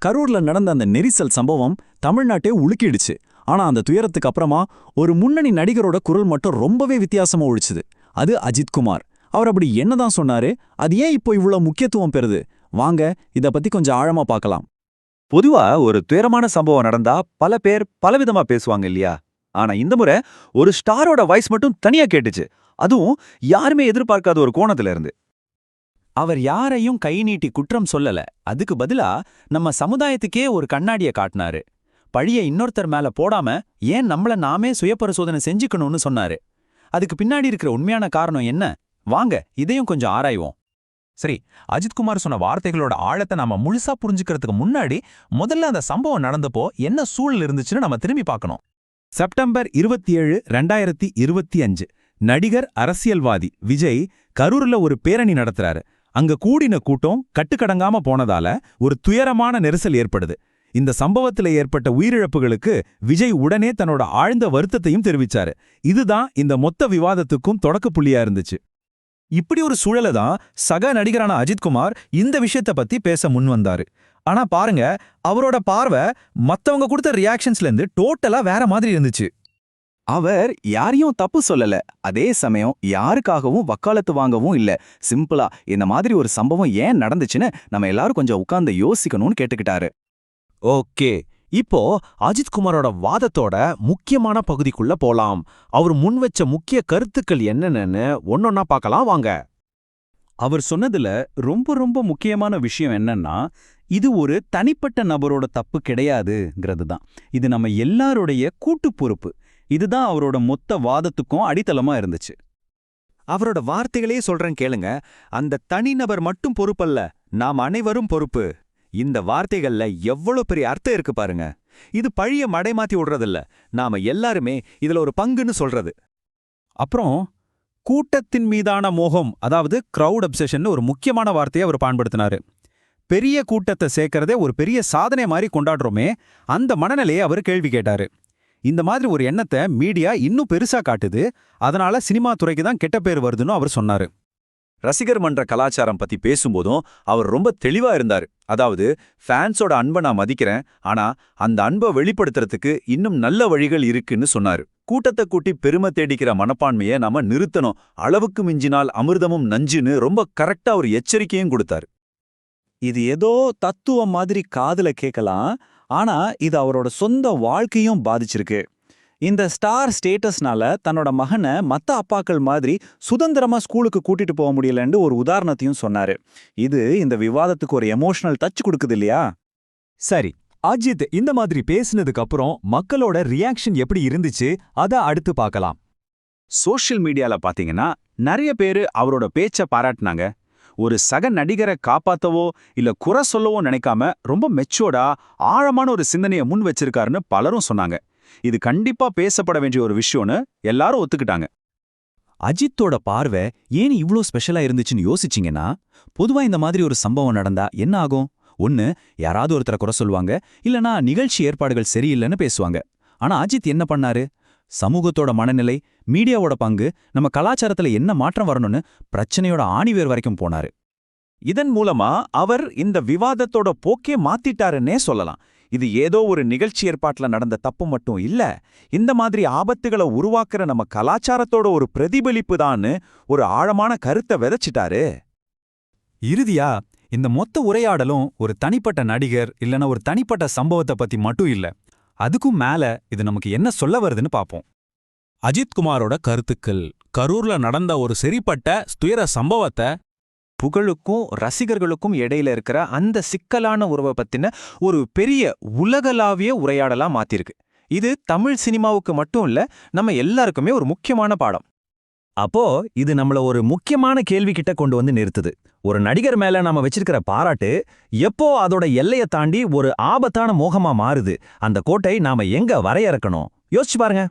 கரூர்ல நடந்த அந்த நெரிசல் சம்பவம் தமிழ்நாட்டே உலுக்கிடுச்சு. ஆனா அந்த துயரத்துக்கு அப்புறமா ஒரு முன்னணி நடிகரோட குரல் மட்டும் ரொம்பவே வித்தியாசமா ஒழிச்சுது. அது அஜித்குமார். அவர் அப்படி என்னதான் சொன்னாரு? அது ஏன் இப்போ இவ்வளவு முக்கியத்துவம் பெறுது? வாங்க இத பத்தி கொஞ்சம் ஆழமா பார்க்கலாம். பொதுவா ஒரு துயரமான சம்பவம் நடந்தா பல பேர் பலவிதமா பேசுவாங்க இல்லையா? ஆனா இந்த முறை ஒரு ஸ்டாரோட வாய்ஸ் மட்டும் தனியா கேட்டுச்சு. அதுவும் யாருமே எதிர்பார்க்காத ஒரு கோணத்துல இருந்து. அவர் யாரையும் கை நீட்டி குற்றம் சொல்லல. அதுக்கு பதிலா நம்ம சமுதாயத்துக்கே ஒரு கண்ணாடிய காட்டினாரு. பழிய இன்னொருத்தர் மேல போடாம ஏன் நம்மள நாமே சுயபரிசோதனை செஞ்சுக்கணும்னு சொன்னாரு. அதுக்கு பின்னாடி இருக்கிற உண்மையான காரணம் என்ன? வாங்க இதையும் கொஞ்சம் ஆராய்வோம். சரி, அஜித்குமார் சொன்ன வார்த்தைகளோட ஆழத்தை நாம முழுசா புரிஞ்சுக்கிறதுக்கு முன்னாடி முதல்ல அந்த சம்பவம் நடந்தப்போ என்ன சூழல் இருந்துச்சுன்னு நம்ம திரும்பி பார்க்கணும். செப்டம்பர் 27, 2025 நடிகர் அரசியல்வாதி விஜய் கரூர்ல ஒரு பேரணி நடத்துறாரு. அங்க கூடின கூட்டம் கட்டுக்கடங்காம போனதால ஒரு துயரமான நெரிசல் ஏற்படுது. இந்த சம்பவத்துல ஏற்பட்ட உயிரிழப்புகளுக்கு விஜய் உடனே தன்னோட ஆழ்ந்த வருத்தத்தையும் தெரிவிச்சாரு. இதுதான் இந்த மொத்த விவாதத்துக்கும் தொடக்க புள்ளியா இருந்துச்சு. இப்படி ஒரு சூழலை தான் சக நடிகரான அஜித்குமார் இந்த விஷயத்த பத்தி பேச முன் வந்தாரு. ஆனா பாருங்க, அவரோட பார்வை மத்தவங்க கொடுத்த ரியாக்ஷன்ஸ்ல இருந்து டோட்டலா வேற மாதிரி இருந்துச்சு. அவர் யாரையும் தப்பு சொல்லல, அதே சமயம் யாருக்காகவும் வக்காலத்து வாங்கவும் இல்ல. சிம்பிளா இந்த மாதிரி ஒரு சம்பவம் ஏன் நடந்துச்சுன்னு நம்ம எல்லாரும் கொஞ்சம் உட்கார்ந்து யோசிக்கணும்னு கேட்டுக்கிட்டாரு. ஓகே, இப்போ அஜித்குமாரோட வாதத்தோட முக்கியமான பகுதிக்குள்ள போலாம். அவர் முன்வச்ச முக்கிய கருத்துக்கள் என்னென்னு ஒன்னொன்னா பார்க்கலாம் வாங்க. அவர் சொன்னதுல ரொம்ப ரொம்ப முக்கியமான விஷயம் என்னன்னா, இது ஒரு தனிப்பட்ட நபரோட தப்பு கிடையாதுங்கிறது தான். இது நம்ம எல்லாருடைய கூட்டு பொறுப்பு. இதுதான் அவரோட மொத்த வாதத்துக்கும் அடித்தளமா இருந்துச்சு. அவரோட வார்த்தைகளே சொல்றேன் கேளுங்க. அந்த தனிநபர் மட்டும் பொறுப்பல்ல, நாம் அனைவரும் பொறுப்பு. இந்த வார்த்தைகள்ல எவ்வளவு பெரிய அர்த்தம் இருக்கு பாருங்க. இது பழிய மடைமாத்தி விடுறதில்ல, நாம எல்லாருமே இதுல ஒரு பங்குன்னு சொல்றது. அப்புறம் கூட்டத்தின் மீதான மோகம், அதாவது கிரவுட் அப்செஷன் ஒரு முக்கியமான வார்த்தையை அவர் பயன்படுத்தினாரு. பெரிய கூட்டத்தை சேர்க்கறதே ஒரு பெரிய சாதனை மாதிரி கொண்டாடுறோமே, அந்த மனநிலையை அவர் கேள்வி கேட்டாரு. இந்த மாதிரி ஒரு எண்ணத்தை மீடியா இன்னும் பெருசா காட்டுது, அதனால சினிமா துறைக்கு தான் கெட்ட பேர் வருதுன்னு அவர் சொன்னாரு. ரசிகர் மன்ற கலாச்சாரம் பத்தி பேசும்போதும் அவர் ரொம்ப தெளிவா இருந்தாரு. அதாவது, ஃபேன்ஸோட அன்பை நான் மதிக்கிறேன், ஆனா அந்த அன்பை வெளிப்படுத்துறதுக்கு இன்னும் நல்ல வழிகள் இருக்குன்னு சொன்னாரு. கூட்டத்தை கூட்டி பெருமை தேடிக்கிற மனப்பான்மையை நாம நிறுத்தணும், அளவுக்கு மிஞ்சினால் அமிர்தமும் நஞ்சுன்னு ரொம்ப கரெக்டா ஒரு எச்சரிக்கையும் கொடுத்தாரு. இது ஏதோ தத்துவம் மாதிரி காதுல கேட்கலாம், ஆனா இது அவரோட சொந்த வாழ்க்கையும் பாதிச்சிருக்கு. இந்த ஸ்டார் ஸ்டேட்டஸ்னால தன்னோட மகனை மத்த அப்பாக்கள் மாதிரி சுதந்திரமா ஸ்கூலுக்கு கூட்டிட்டு போக முடியலன்னு ஒரு உதாரணத்தையும் சொன்னாரு. இது இந்த விவாதத்துக்கு ஒரு எமோஷனல் டச் கொடுக்குது இல்லையா? சரி, அஜித் இந்த மாதிரி பேசினதுக்கு அப்புறம் மக்களோட ரியாக்ஷன் எப்படி இருந்துச்சு, அத அடுத்து பார்க்கலாம். சோஷியல் மீடியால பாத்தீங்கன்னா நிறைய பேரு அவரோட பேச்ச பாராட்டினாங்க. ஒரு சக நடிகரை காப்பாத்தவோ இல்ல குறை சொல்லவோ நினைக்காம ரொம்ப மெச்சோர்டா ஆழமான ஒரு சிந்தனையை முன் வச்சிருக்காருன்னு பலரும் சொன்னாங்க. இது கண்டிப்பா பேசப்பட வேண்டிய ஒரு விஷயம்னு எல்லாரும் ஒத்துக்கிட்டாங்க. அஜித்தோட பார்வை ஏன் இவ்ளோ ஸ்பெஷலா இருந்துச்சுன்னு யோசிச்சிங்கன்னா, பொதுவா இந்த மாதிரி ஒரு சம்பவம் நடந்தா என்ன ஆகும்? ஒன்னு யாராவது ஒருத்தரை குறை சொல்லுவாங்க, இல்லனா நிகழ்ச்சி ஏற்பாடுகள் சரியில்லைன்னு பேசுவாங்க. ஆனா அஜித் என்ன பண்ணாரு? சமூகத்தோட மனநிலை, மீடியாவோட பங்கு, நம்ம கலாச்சாரத்துல என்ன மாற்றம் வரணும்னு பிரச்சனையோட ஆணிவேர் வரைக்கும் போனாரு. இதன் மூலமா அவர் இந்த விவாதத்தோட போக்கே மாத்திட்டாருன்னே சொல்லலாம். இது ஏதோ ஒரு நிகழ்ச்சி ஏற்பாட்டுல நடந்த தப்பு மட்டும் இல்ல, இந்த மாதிரி ஆபத்துகளை உருவாக்குற நம்ம கலாச்சாரத்தோட ஒரு பிரதிபலிப்பு தான்னு ஒரு ஆழமான கருத்தை விதைச்சிட்டாரு. இறுதியா இந்த மொத்த உரையாடலும் ஒரு தனிப்பட்ட நடிகர் இல்லனா ஒரு தனிப்பட்ட சம்பவத்தை பத்தி மட்டும் இல்ல, அதுக்கும் மேல இது நமக்கு என்ன சொல்ல வருதுன்னு பாப்போம். அஜித்குமாரோட கருத்துக்கள் கரூர்ல நடந்த ஒரு சரிப்பட்ட துயர சம்பவத்தை புகழுக்கும் ரசிகர்களுக்கும் இடையில இருக்கிற அந்த சிக்கலான உறவை பத்தின ஒரு பெரிய உலகளாவிய உரையாடலா மாத்திருக்கு. இது தமிழ் சினிமாவுக்கு மட்டும் இல்ல, நம்ம எல்லாருக்குமே ஒரு முக்கியமான பாடம். அப்போ இது நம்மள ஒரு முக்கியமான கேள்வி கிட்ட கொண்டு வந்து நிறுத்துது. ஒரு நடிகர் மேல நாம வச்சிருக்கிற பாராட்டு எப்போ அதோட எல்லையை தாண்டி ஒரு ஆபத்தான மோகமா மாறுது? அந்த கோட்டை நாம எங்க வரையறுக்கணும்? யோசிச்சு பாருங்க.